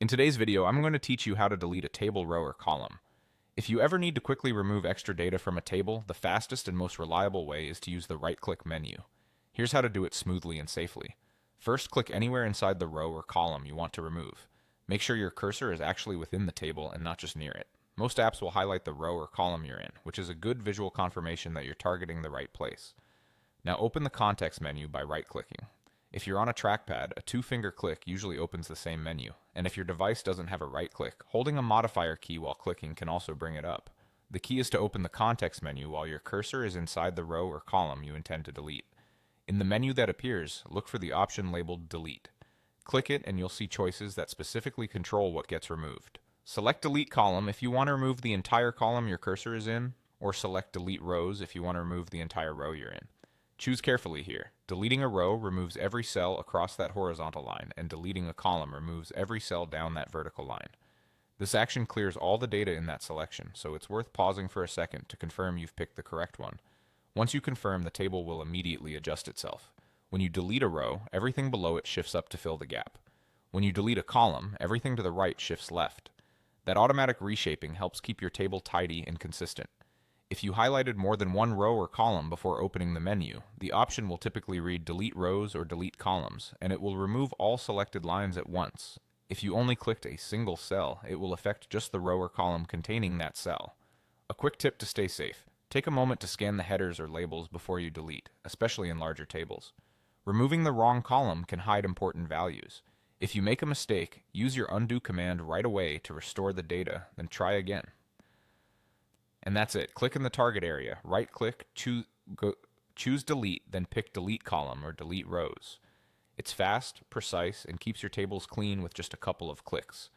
In today's video, I'm going to teach you how to delete a table row or column. If you ever need to quickly remove extra data from a table, the fastest and most reliable way is to use the right-click menu. Here's how to do it smoothly and safely. First, click anywhere inside the row or column you want to remove. Make sure your cursor is actually within the table and not just near it. Most apps will highlight the row or column you're in, which is a good visual confirmation that you're targeting the right place. Now open the context menu by right-clicking. If you're on a trackpad, a two-finger click usually opens the same menu, and if your device doesn't have a right click, holding a modifier key while clicking can also bring it up. The key is to open the context menu while your cursor is inside the row or column you intend to delete. In the menu that appears, look for the option labeled Delete. Click it and you'll see choices that specifically control what gets removed. Select Delete Column if you want to remove the entire column your cursor is in, or select Delete Rows if you want to remove the entire row you're in. Choose carefully here. Deleting a row removes every cell across that horizontal line, and deleting a column removes every cell down that vertical line. This action clears all the data in that selection, so it's worth pausing for a second to confirm you've picked the correct one. Once you confirm, the table will immediately adjust itself. When you delete a row, everything below it shifts up to fill the gap. When you delete a column, everything to the right shifts left. That automatic reshaping helps keep your table tidy and consistent. If you highlighted more than one row or column before opening the menu, the option will typically read Delete Rows or Delete Columns, and it will remove all selected lines at once. If you only clicked a single cell, it will affect just the row or column containing that cell. A quick tip to stay safe: take a moment to scan the headers or labels before you delete, especially in larger tables. Removing the wrong column can hide important values. If you make a mistake, use your undo command right away to restore the data, then try again. And that's it. Click in the target area, right-click, choose Delete, then pick Delete Column or Delete Rows. It's fast, precise, and keeps your tables clean with just a couple of clicks.